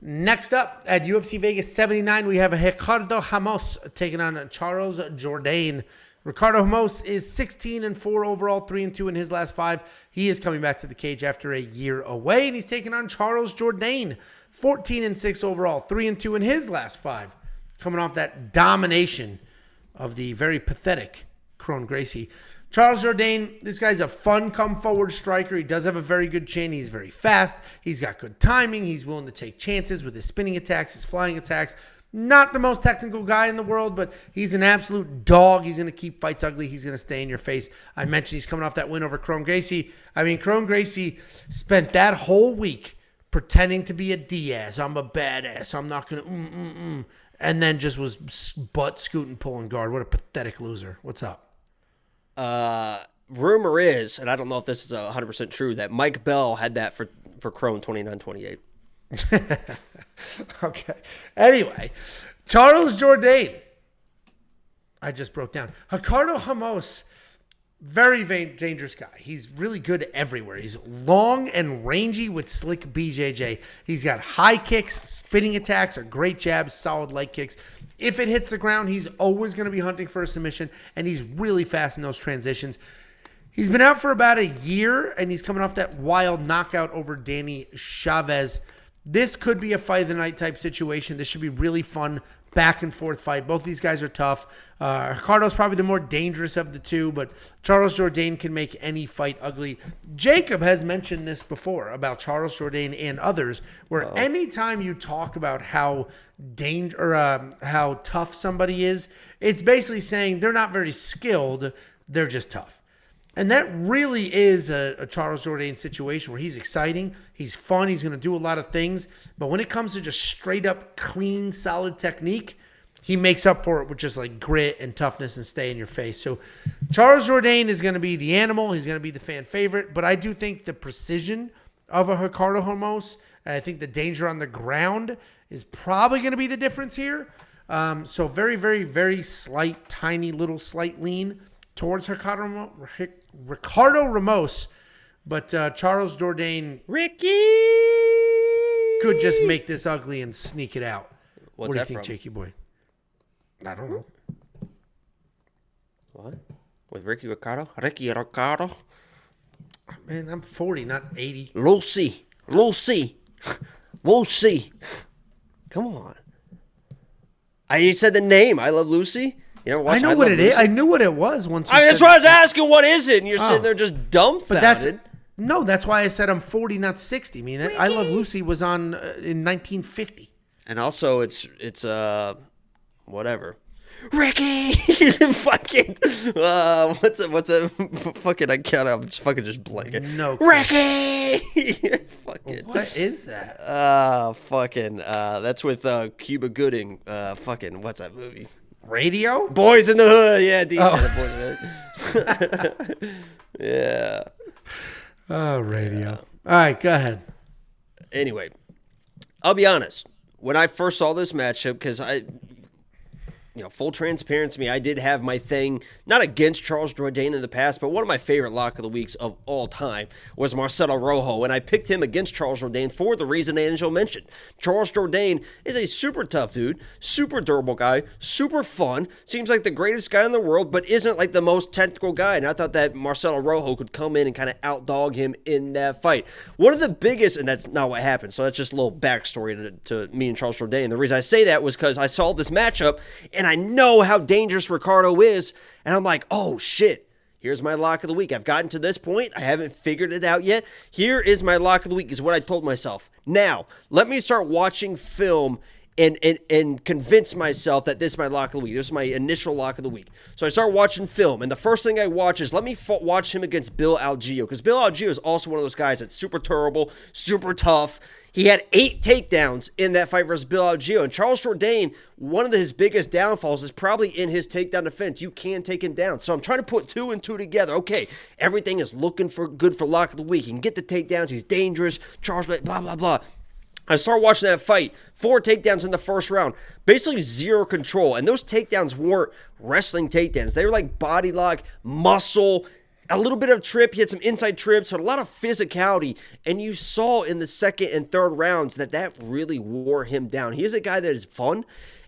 Next up at UFC Vegas 79, we have Ricardo Ramos taking on Charles Jourdain. Ricardo Ramos is 16-4 overall, 3-2 in his last 5. He is coming back to the cage after a year away, and he's taking on Charles Jourdain, 14-6 overall, 3-2 in his last 5. Coming off that domination of the very pathetic Kron Gracie. Charles Jourdain, this guy's a fun come-forward striker. He does have a very good chin. He's very fast. He's got good timing. He's willing to take chances with his spinning attacks, his flying attacks. Not the most technical guy in the world, but he's an absolute dog. He's going to keep fights ugly. He's going to stay in your face. I mentioned he's coming off that win over Kron Gracie. I mean, Kron Gracie spent that whole week pretending to be a Diaz. I'm a badass. I'm not going to and then just was butt scooting, pulling guard. What a pathetic loser. What's up? Rumor is, and I don't know if this is 100% true, that Mike Bell had that for Kron 29-28. Okay. Anyway, Charles Jourdain. I just broke down. Ricardo Ramos, very dangerous guy. He's really good everywhere. He's long and rangy with slick BJJ. He's got high kicks, spinning attacks, or great jabs, solid leg kicks. If it hits the ground, he's always going to be hunting for a submission, and he's really fast in those transitions. He's been out for about a year, and he's coming off that wild knockout over Danny Chavez. This could be a fight of the night type situation. This should be really fun, back and forth fight. Both these guys are tough. Ricardo's probably the more dangerous of the two, but Charles Jourdain can make any fight ugly. Jacob has mentioned this before about Charles Jourdain and others, where anytime you talk about how tough somebody is, it's basically saying they're not very skilled, they're just tough. And that really is a Charles Jourdain situation where he's exciting, he's fun, he's going to do a lot of things. But when it comes to just straight up, clean, solid technique, he makes up for it with just like grit and toughness and stay in your face. So Charles Jourdain is going to be the animal. He's going to be the fan favorite. But I do think the precision of a Ricardo Ramos, and I think the danger on the ground is probably going to be the difference here. So very, very, very slight, tiny little slight lean towards Ricardo Ramos, but Charles Jourdain could just make this ugly and sneak it out. What's what do you that think, from? Jakey boy? I don't know. What? With Ricky Ricardo? Ricky Ricardo? Man, I'm 40, not 80. Lucy. We'll see. Come on. I said the name. I Love Lucy. You ever watch I know what it is. I knew what it was once. That's why I was asking, what is it? And you're sitting there just dumbfounded. But that's why I said I'm 40, not 60. I mean, I Love Lucy was on in 1950. And also, it's whatever. Ricky, fucking, what's a fucking? I can't. I'm just fucking just blanking. No, Ricky, fucking. What is that? Fucking. That's with Cuba Gooding. Fucking. What's that movie? Radio? Boys in the Hood. Yeah, decent. Boys in the Hood. Yeah. Oh, radio. All right, go ahead. Anyway, I'll be honest. When I first saw this matchup, because full transparency, I did have my thing, not against Charles Jourdain in the past, but one of my favorite lock of the weeks of all time was Marcelo Rojo, and I picked him against Charles Jourdain for the reason Angel mentioned. Charles Jourdain is a super tough dude, super durable guy, super fun, seems like the greatest guy in the world, but isn't like the most technical guy, and I thought that Marcelo Rojo could come in and kind of outdog him in that fight. One of the biggest, and that's not what happened, so that's just a little backstory to me and Charles Jourdain. The reason I say that was because I saw this matchup, and I know how dangerous Ricardo is, and I'm like, oh shit, here's my lock of the week. I've gotten to this point. I haven't figured it out yet. Here is my lock of the week, is what I told myself. Now, let me start watching film and convince myself that this is my lock of the week. This is my initial lock of the week. So I start watching film, and the first thing I watch is let me watch him against Bill Algeo, because Bill Algeo is also one of those guys that's super durable, super tough. He had 8 takedowns in that fight versus Bill Algeo, and Charles Jourdain, one of his biggest downfalls is probably in his takedown defense. You can take him down. So I'm trying to put 2 and 2 together. Okay, everything is looking for good for lock of the week. He can get the takedowns. He's dangerous. Charles Jourdain, blah, blah, blah. I start watching that fight. 4 takedowns in the first round. Basically 0 control. And those takedowns weren't wrestling takedowns. They were like body lock, muscle, a little bit of trip. He had some inside trips, had a lot of physicality, and you saw in the second and third rounds that really wore him down. He is a guy that is fun,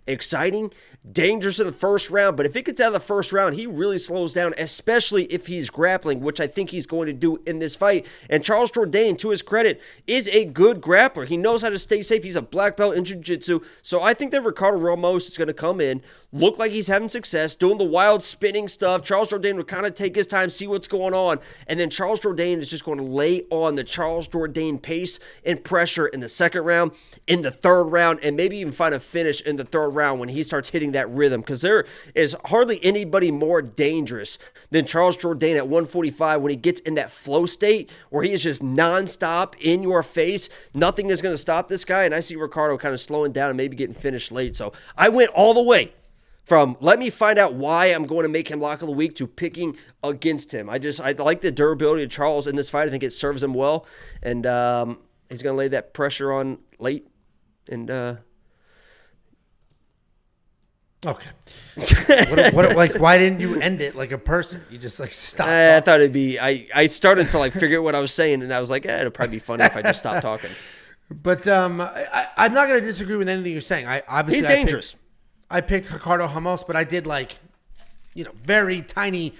exciting, dangerous in the first round, but if it gets out of the first round, he really slows down, especially if he's grappling, which I think he's going to do in this fight. And Charles Jourdain, to his credit, is a good grappler. He knows how to stay safe. He's a black belt in jiu-jitsu. So I think that Ricardo Ramos is going to come in, look like he's having success, doing the wild spinning stuff. Charles Jourdain would kind of take his time, see what's going on, and then Charles Jourdain is just going to lay on the Charles Jourdain pace and pressure in the second round, in the third round, and maybe even find a finish in the third round when he starts hitting that rhythm, because there is hardly anybody more dangerous than Charles Jourdain at 145 when he gets in that flow state where he is just nonstop in your face. Nothing is going to stop this guy, and I see Ricardo kind of slowing down and maybe getting finished late. So I went all the way from let me find out why I'm going to make him lock of the week to picking against him. I like the durability of Charles in this fight. I think it serves him well, and he's going to lay that pressure on late, and okay. Like, why didn't you end it like a person? You just like stop. I thought it'd be. I started to like figure out what I was saying, and I was like, it'll probably be funny if I just stopped talking. But I'm not going to disagree with anything you're saying. He's dangerous. I picked Ricardo Ramos, but I did like, very tiny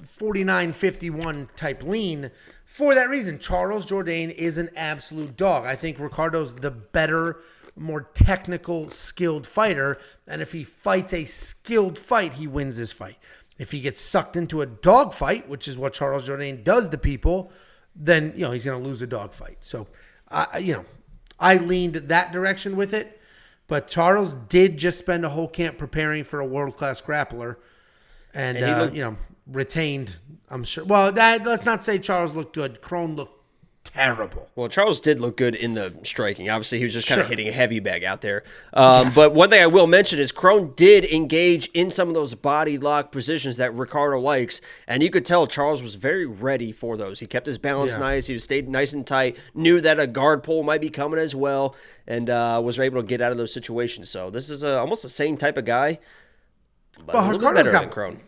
49-51 type lean for that reason. Charles Jourdain is an absolute dog. I think Ricardo's the better, more technical, skilled fighter. And if he fights a skilled fight, he wins this fight. If he gets sucked into a dog fight, which is what Charles Jourdain does to people, then, he's going to lose a dog fight. So, I leaned that direction with it. But Charles did just spend a whole camp preparing for a world-class grappler. And he looked, retained, I'm sure. Well, let's not say Charles looked good. Crone looked terrible. Well, Charles did look good in the striking. Obviously, he was just kind of hitting a heavy bag out there. But one thing I will mention is Crone did engage in some of those body lock positions that Ricardo likes, and you could tell Charles was very ready for those. He kept his balance nice. He stayed nice and tight, knew that a guard pull might be coming as well, and was able to get out of those situations. So this is almost the same type of guy, but a little bit better than Crone.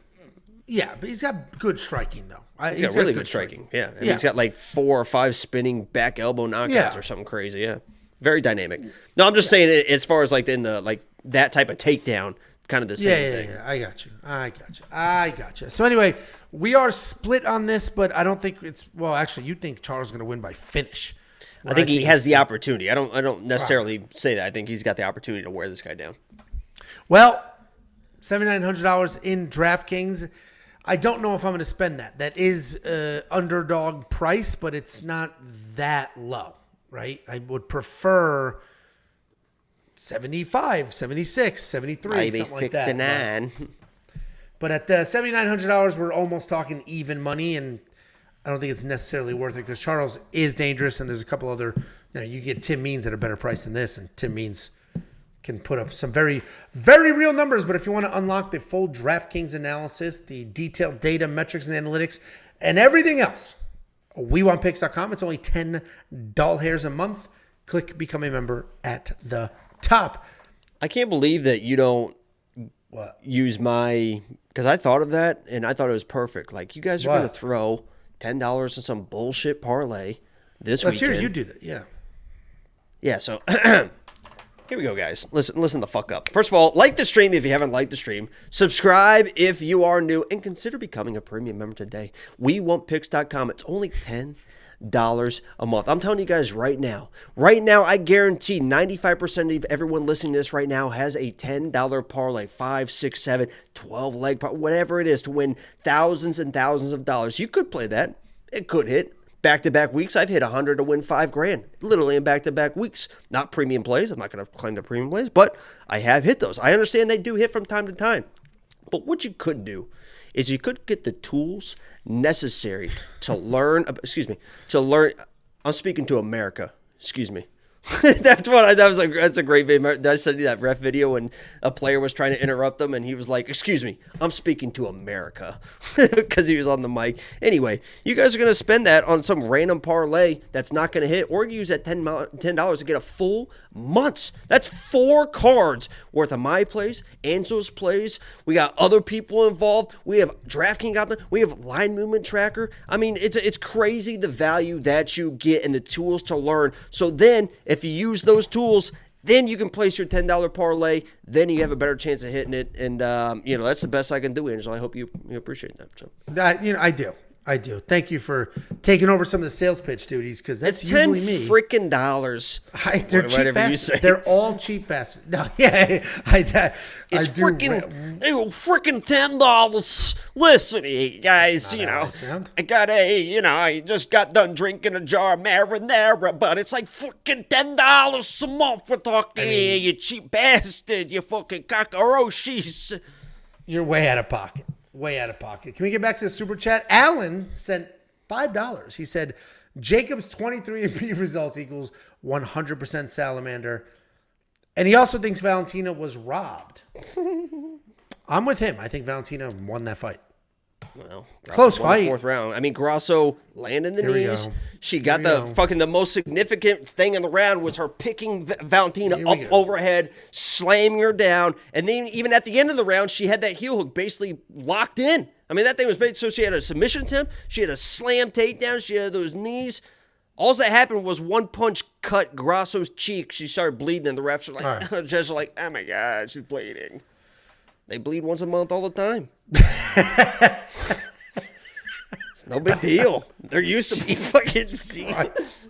Yeah, but he's got good striking, though. He's got really good striking. Yeah. And he's got like 4 or 5 spinning back elbow knockouts or something crazy. Yeah. Very dynamic. No, I'm just saying as far as like in the that type of takedown, kind of the same thing. Yeah. I got you. So anyway, we are split on this, but I don't think it's actually you think Charles is going to win by finish. I think he has the opportunity. I don't necessarily say that. I think he's got the opportunity to wear this guy down. Well, $7,900 in DraftKings. I don't know if I'm going to spend that. That is underdog price, but it's not that low, right? I would prefer 75, 76, 73, maybe something like 69. But at the $7,900, we're almost talking even money, and I don't think it's necessarily worth it because Charles is dangerous, and there's a couple other. You get Tim Means at a better price than this, and Tim Means can put up some very, very real numbers. But if you want to unlock the full DraftKings analysis, the detailed data, metrics, and analytics, and everything else, WeWantPicks.com. It's only $10 a month. Click Become a Member at the top. I can't believe that you don't use my – because I thought of that, and I thought it was perfect. Like, you guys are going to throw $10 in some bullshit parlay this weekend. Let's hear you do that, yeah. Yeah, so – here we go, guys. Listen the fuck up. First of all, like the stream if you haven't liked the stream. Subscribe if you are new. And consider becoming a premium member today. WeWantPicks.com. It's only $10 a month. I'm telling you guys right now. Right now, I guarantee 95% of everyone listening to this right now has a $10 parlay. 5, 6, 7, 12 leg parlay. Whatever it is to win thousands and thousands of dollars. You could play that. It could hit. Back-to-back weeks, I've hit 100 to win $5,000, literally in back-to-back weeks. Not premium plays. I'm not going to claim the premium plays, but I have hit those. I understand they do hit from time to time. But what you could do is you could get the tools necessary to learn. I'm speaking to America. Excuse me. That's a great video. Did I send you that ref video when a player was trying to interrupt them and he was like, "Excuse me, I'm speaking to America," because he was on the mic. Anyway, you guys are gonna spend that on some random parlay that's not gonna hit, or use that $10 to get a full month's. That's 4 cards worth of my plays, Anzo's plays. We got other people involved. We have DraftKings out there. We have line movement tracker. I mean, it's crazy the value that you get and the tools to learn. So then, if you use those tools, then you can place your $10 parlay. Then you have a better chance of hitting it. And, that's the best I can do, Angel. I hope you appreciate that. So. I do. Thank you for taking over some of the sales pitch duties, because that's usually me. $10 freaking dollars. They're cheap bastards. They're all cheap bastards. No, yeah, it's freaking $10. Listen, guys, I just got done drinking a jar of marinara, but it's like freaking $10 a month we're talking here, you cheap bastard, you fucking cockroaches. You're way out of pocket. Way out of pocket. Can we get back to the super chat? Alan sent $5. He said, Jacob's 23andMe results equals 100% salamander. And he also thinks Valentina was robbed. I'm with him. I think Valentina won that fight. Well, close fight. 4th round. I mean, Grasso landed the knees. She got the most significant thing in the round was her picking Valentina up overhead, slamming her down. And then even at the end of the round, she had that heel hook basically locked in. I mean, that thing was basically, so she had a submission attempt. She had a slam takedown. She had those knees. All that happened was one punch cut Grasso's cheek. She started bleeding, and the refs were like, the judge was like, oh my God, she's bleeding. They bleed once a month all the time. It's no big deal. They're used to fucking. Jeez.